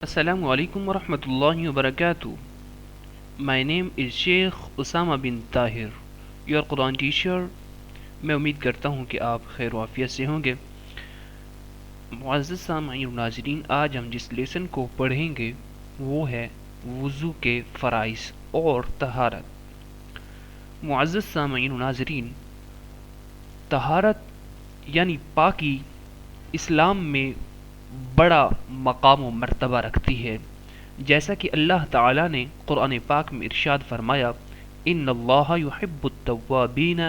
Assalamu alaikum wa rahmatullahi wa barakatuh. My name is Sheikh Usama bin Tahir, your Quran teacher. میں امید کرتا ہوں کہ آپ خیر و عافیت سے ہوں گے. معزز سامعین و ناظرین، آج ہم جس لیسن کو پڑھیں گے وہ ہے وضو کے فرائض اور طہارت. معزز سامعین و ناظرین، طہارت یعنی پاکی اسلام میں بڑا مقام و مرتبہ رکھتی ہے، جیسا کہ اللہ تعالیٰ نے قرآن پاک میں ارشاد فرمایا، ان اللہ یحب التوابین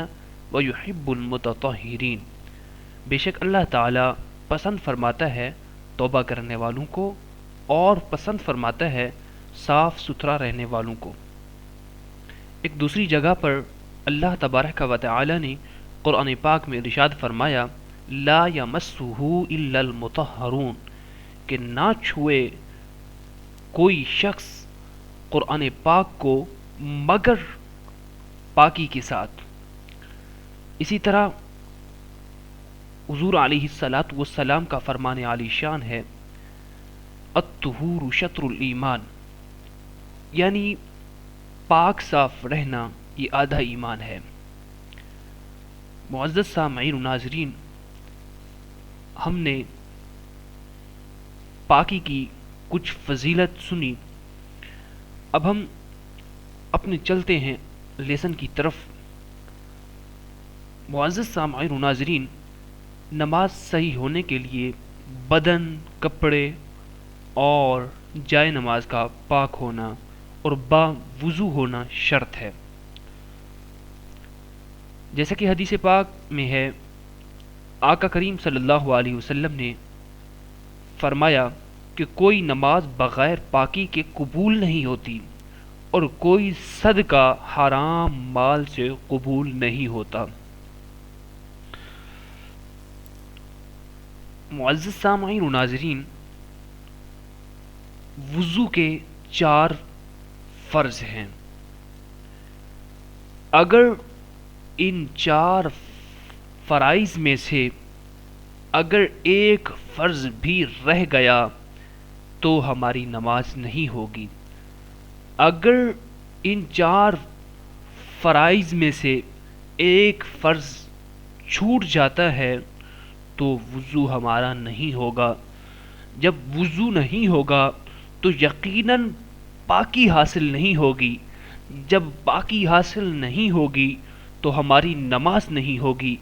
و یحب المتطہرین. بے شک اللہ تعالیٰ پسند فرماتا ہے توبہ کرنے والوں کو اور پسند فرماتا ہے صاف ستھرا رہنے والوں کو. ایک دوسری جگہ پر اللہ تبارک و تعالی نے قرآن پاک میں ارشاد فرمایا، لا یمسہ الا المطہرون، کہ نہ چھوئے کوئی شخص قرآن پاک کو مگر پاکی کے ساتھ. اسی طرح حضور علیہ الصلاۃ والسلام کا فرمان عالی شان ہے، الطہور شطر الایمان، یعنی پاک صاف رہنا یہ آدھا ایمان ہے. معزز سامعین و ناظرین، ہم نے پاکی کی کچھ فضیلت سنی. اب ہم اپنے چلتے ہیں لیسن کی طرف. معزز سامعین و ناظرین، نماز صحیح ہونے کے لیے بدن، کپڑے اور جائے نماز کا پاک ہونا اور با وضو ہونا شرط ہے. جیسا کہ حدیث پاک میں ہے، آقا کریم صلی اللہ علیہ وسلم نے فرمایا کہ کوئی نماز بغیر پاکی کے قبول نہیں ہوتی اور کوئی صدقہ حرام مال سے قبول نہیں ہوتا. معزز سامعین و ناظرین، وضو کے 4 فرض ہیں. اگر ان 4 فرائض میں سے اگر ایک فرض بھی رہ گیا تو ہماری نماز نہیں ہوگی. اگر ان 4 فرائض میں سے ایک فرض چھوٹ جاتا ہے تو وضو ہمارا نہیں ہوگا. جب وضو نہیں ہوگا تو یقیناً پاکی حاصل نہیں ہوگی. جب پاکی حاصل نہیں ہوگی تو ہماری نماز نہیں ہوگی.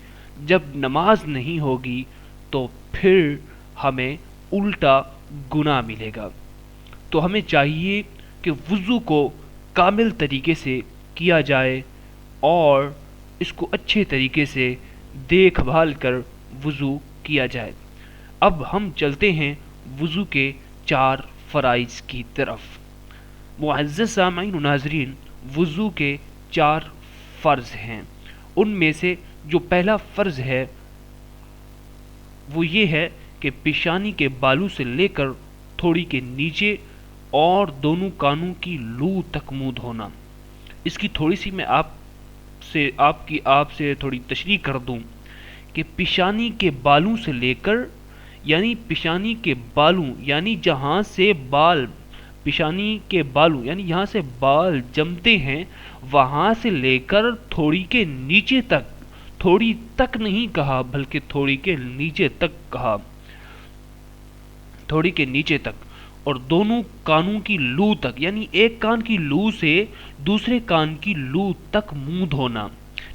جب نماز نہیں ہوگی تو پھر ہمیں الٹا گناہ ملے گا. تو ہمیں چاہیے کہ وضو کو کامل طریقے سے کیا جائے اور اس کو اچھے طریقے سے دیکھ بھال کر وضو کیا جائے. اب ہم چلتے ہیں وضو کے 4 فرائض کی طرف. معزز سامعین و ناظرین، وضو کے 4 فرض ہیں. ان میں سے جو پہلا فرض ہے وہ یہ ہے کہ پیشانی کے بالوں سے لے کر تھوڑی کے نیچے اور دونوں کانوں کی لو تک منہ دھونا. اس کی تھوڑی سی میں آپ سے تھوڑی تشریح کر دوں کہ پیشانی کے بالوں سے لے کر، یعنی پیشانی کے بالوں یعنی جہاں سے بال، پیشانی کے بالوں یعنی یہاں سے بال جمتے ہیں وہاں سے لے کر تھوڑی کے نیچے تک، تھوڑی تک نہیں کہا بلکہ تھوڑی کے نیچے تک کہا، تھوڑی کے نیچے تک، اور دونوں کانوں کی لو تک، یعنی ایک کان کی لو سے دوسرے کان کی لو تک منہ دھونا.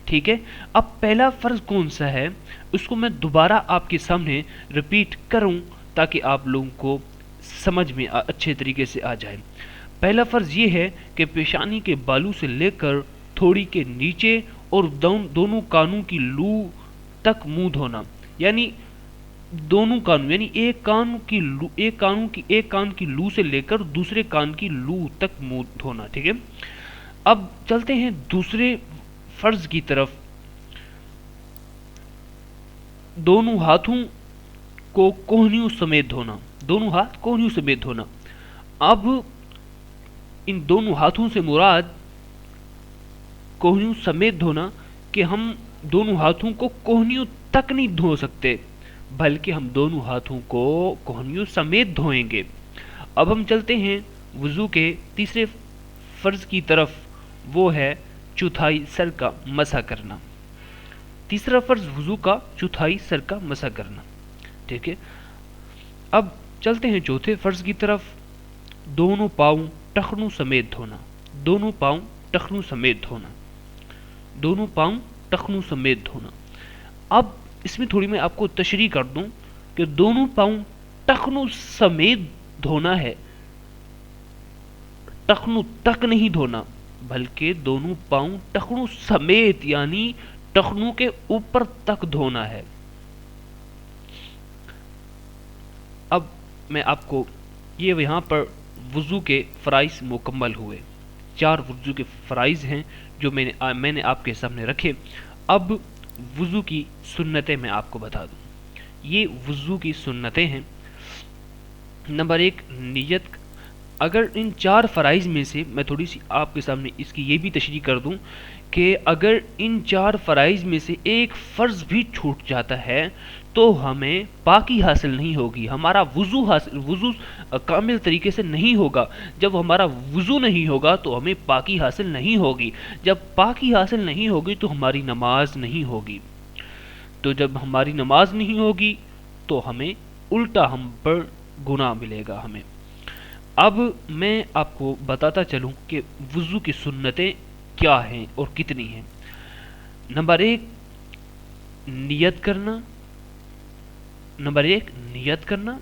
ٹھیک ہے. اب پہلا فرض کون سا ہے اس کو میں دوبارہ آپ کے سامنے ریپیٹ کروں تاکہ آپ لوگوں کو سمجھ میں اچھے طریقے سے آ جائے. پہلا فرض یہ ہے کہ پیشانی کے بالوں سے لے کر تھوڑی کے نیچے اور دونوں کانوں کی لو تک منہ دھونا، یعنی دونوں کانوں، یعنی ایک کان کی لو سے لے کر دوسرے کان کی لو تک منہ دھونا. ٹھیک ہے. اب چلتے ہیں دوسرے فرض کی طرف. دونوں ہاتھوں کو کوہنیوں سمیت دھونا، دونوں ہاتھ کوہنیوں سمیت دھونا. اب ان دونوں ہاتھوں سے مراد کوہنیوں سمیت دھونا کہ ہم دونوں ہاتھوں کو کوہنیوں تک نہیں دھو سکتے بلکہ ہم دونوں ہاتھوں کو کوہنیوں سمیت دھوئیں گے. اب ہم چلتے ہیں وضو کے تیسرے فرض کی طرف، وہ ہے چوتھائی سر کا مسح کرنا. تیسرا فرض وضو کا چوتھائی سر کا مسح کرنا. ٹھیک ہے، اب چلتے ہیں چوتھے فرض کی طرف، دونوں پاؤں ٹخنوں سمیت دھونا. دونوں پاؤں ٹخنوں سمیت دھونا. دونوں پاؤں ٹخنوں سمیت دھونا. اب اس میں تھوڑی میں آپ کو تشریح کر دوں کہ دونوں پاؤں ٹخنوں سمیت دھونا ہے، ٹخنوں تک نہیں دھونا، بلکہ دونوں پاؤں ٹخنوں سمیت یعنی ٹخنوں کے اوپر تک دھونا ہے. اب میں آپ کو یہ یہاں پر وضو کے فرائض مکمل ہوئے. 4 وضو کے فرائض ہیں جو میں نے آپ کے سامنے رکھے. اب وضو کی سنتیں میں آپ کو بتا دوں. یہ وضو کی سنتیں ہیں. نمبر 1 نیت. اگر ان 4 فرائض میں سے میں تھوڑی سی آپ کے سامنے اس کی یہ بھی تشریح کر دوں کہ اگر ان 4 فرائض میں سے ایک فرض بھی چھوٹ جاتا ہے تو ہمیں پاکی حاصل نہیں ہوگی، ہمارا وضو کامل طریقے سے نہیں ہوگا. جب ہمارا وضو نہیں ہوگا تو ہمیں پاکی حاصل نہیں ہوگی. جب پاکی حاصل نہیں ہوگی تو ہماری نماز نہیں ہوگی. تو جب ہماری نماز نہیں ہوگی تو ہمیں الٹا ہم پر گناہ ملے گا ہمیں. اب میں آپ کو بتاتا چلوں کہ وضو کی سنتیں کیا ہیں اور کتنی ہیں. نمبر 1 نیت کرنا. نمبر 1 نیت کرنا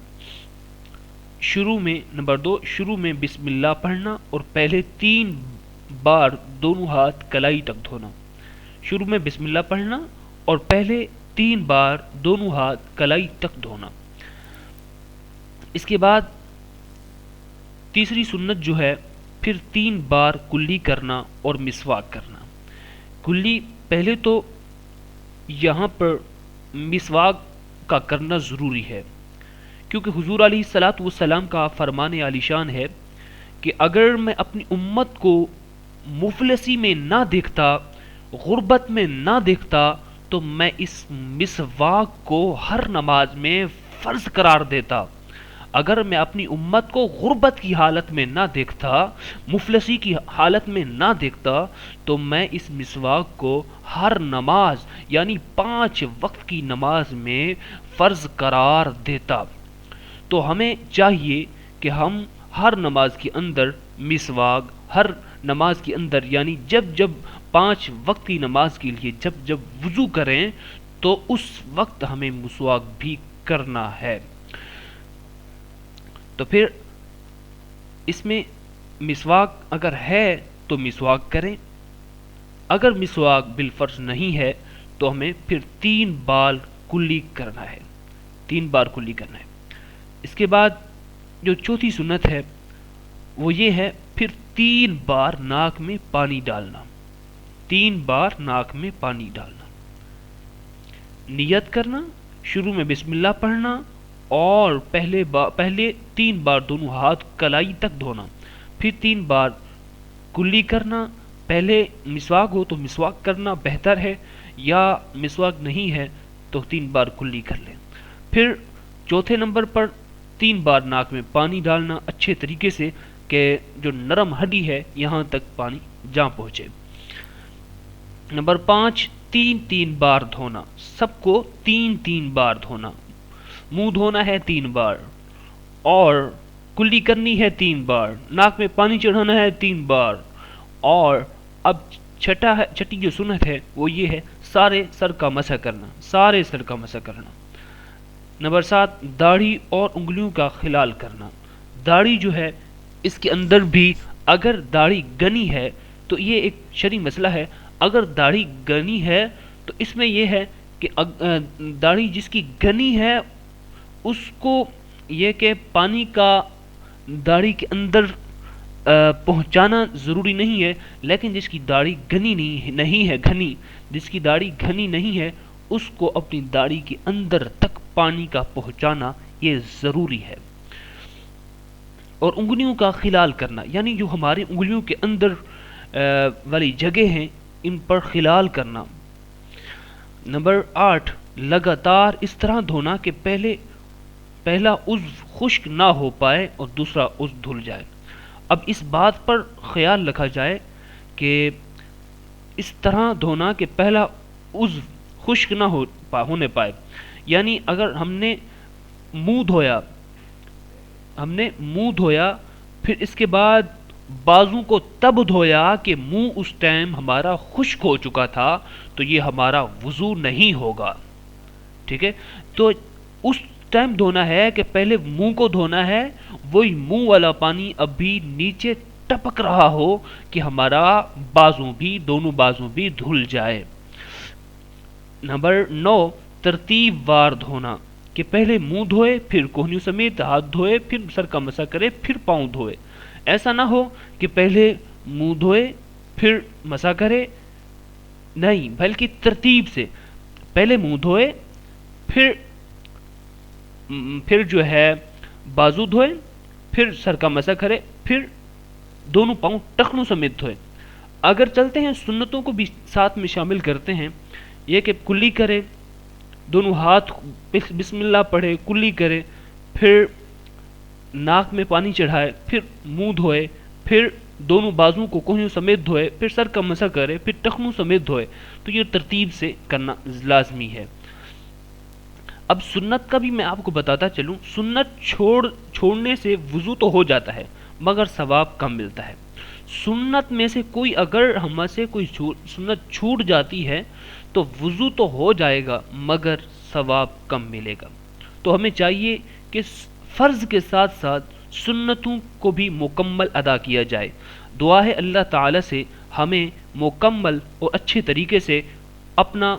شروع میں. نمبر 2 شروع میں بسم اللہ پڑھنا اور پہلے 3 بار دونوں ہاتھ کلائی تک دھونا. شروع میں بسم اللہ پڑھنا اور پہلے 3 بار دونوں ہاتھ کلائی تک دھونا. اس کے بعد تیسری سنت جو ہے پھر 3 بار کلی کرنا اور مسواک کرنا. کلی پہلے تو یہاں پر مسواک کا کرنا ضروری ہے، کیونکہ حضور علیہ الصلوۃ والسلام کا فرمان عالی شان ہے کہ اگر میں اپنی امت کو مفلسی میں نہ دیکھتا، غربت میں نہ دیکھتا، تو میں اس مسواک کو ہر نماز میں فرض قرار دیتا. اگر میں اپنی امت کو غربت کی حالت میں نہ دیکھتا، مفلسی کی حالت میں نہ دیکھتا، تو میں اس مسواک کو ہر نماز یعنی 5 وقت کی نماز میں فرض قرار دیتا. تو ہمیں چاہیے کہ ہم ہر نماز کے اندر مسواک، ہر نماز کے اندر یعنی جب 5 وقت کی نماز کے لیے جب وضو کریں تو اس وقت ہمیں مسواک بھی کرنا ہے. تو پھر اس میں مسواک اگر ہے تو مسواک کریں. اگر مسواک بالفرض نہیں ہے تو ہمیں پھر 3 بار کلی کرنا ہے. 3 بار کلی کرنا ہے. اس کے بعد جو چوتھی سنت ہے وہ یہ ہے پھر 3 بار ناک میں پانی ڈالنا. 3 بار ناک میں پانی ڈالنا. نیت کرنا، شروع میں بسم اللہ پڑھنا اور پہلے 3 بار دونوں ہاتھ کلائی تک دھونا. پھر 3 بار کلی کرنا. پہلے مسواک ہو تو مسواک کرنا بہتر ہے، یا مسواک نہیں ہے تو 3 بار کلی کر لیں. پھر چوتھے نمبر پر 3 بار ناک میں پانی ڈالنا اچھے طریقے سے کہ جو نرم ہڈی ہے یہاں تک پانی جا پہنچے. نمبر 5 3 بار دھونا. سب کو 3 بار دھونا. منہ دھونا ہے 3 بار اور کلی کرنی ہے 3 بار. ناک میں پانی چڑھانا ہے 3 بار. اور اب چھٹی جو سنت ہے وہ یہ ہے سارے سر کا مسح کرنا. سارے سر کا مسح کرنا. نمبر 7 داڑھی اور انگلیوں کا خلال کرنا. داڑھی جو ہے اس کے اندر بھی اگر داڑھی گنی ہے تو یہ ایک شرعی مسئلہ ہے. اگر داڑھی گنی ہے تو اس میں یہ ہے کہ داڑھی جس کی گنی ہے اس کو یہ کہ پانی کا داڑھی کے اندر پہنچانا ضروری نہیں ہے، لیکن جس کی داڑھی گھنی نہیں ہے جس کی داڑھی گھنی نہیں ہے اس کو اپنی داڑھی کے اندر تک پانی کا پہنچانا یہ ضروری ہے. اور انگلیوں کا خلال کرنا یعنی جو ہماری انگلیوں کے اندر والی جگہ ہیں ان پر خلال کرنا. نمبر 8 لگاتار اس طرح دھونا کہ پہلا عضو خشک نہ ہو پائے اور دوسرا عضو دھل جائے۔ اب اس بات پر خیال رکھا جائے کہ اس طرح دھونا کہ پہلا عضو خشک نہ ہونے پائے، یعنی اگر ہم نے منہ دھویا پھر اس کے بعد بازو کو تب دھویا کہ منہ اس ٹائم ہمارا خشک ہو چکا تھا، تو یہ ہمارا وضو نہیں ہوگا، ٹھیک ہے۔ تو اس ٹائم دھونا ہے کہ پہلے منہ کو دھونا ہے، وہی منہ والا پانی اب بھی نیچے ٹپک رہا ہو کہ ہمارا دونوں بازو بھی دھل جائے۔ نمبر 9، ترتیب وار دھونا، کہ پہلے منہ دھوئے، پھر کوہنیوں سمیت ہاتھ دھوئے، پھر سر کا مسح کرے، پھر پاؤں دھوئے۔ ایسا نہ ہو کہ پہلے منہ دھوئے پھر مسح کرے، نہیں، بلکہ ترتیب سے پہلے منہ دھوئے، پھر جو ہے بازو دھوئے، پھر سر کا مسح کرے، پھر دونوں پاؤں ٹخنوں سمیت دھوئے۔ اگر چلتے ہیں سنتوں کو بھی ساتھ میں شامل کرتے ہیں، یہ کہ کلی کرے، دونوں ہاتھ بسم اللہ پڑھے، کلی کرے، پھر ناک میں پانی چڑھائے، پھر منہ دھوئے، پھر دونوں بازو کو کوہنیوں سمیت دھوئے، پھر سر کا مسح کرے، پھر ٹخنوں سمیت دھوئے۔ تو یہ ترتیب سے کرنا لازمی ہے۔ اب سنت کا بھی میں آپ کو بتاتا چلوں، سنت چھوڑنے سے وضو تو ہو جاتا ہے مگر ثواب کم ملتا ہے۔ سنت میں سے کوئی اگر ہم سے کوئی سنت چھوٹ جاتی ہے تو وضو تو ہو جائے گا مگر ثواب کم ملے گا۔ تو ہمیں چاہیے کہ فرض کے ساتھ ساتھ سنتوں کو بھی مکمل ادا کیا جائے۔ دعا ہے اللہ تعالی سے ہمیں مکمل اور اچھے طریقے سے اپنا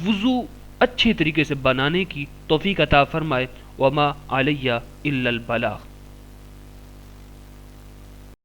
وضو اچھے طریقے سے بنانے کی توفیق عطا فرمائے۔ وما علیہ الا البلاغ۔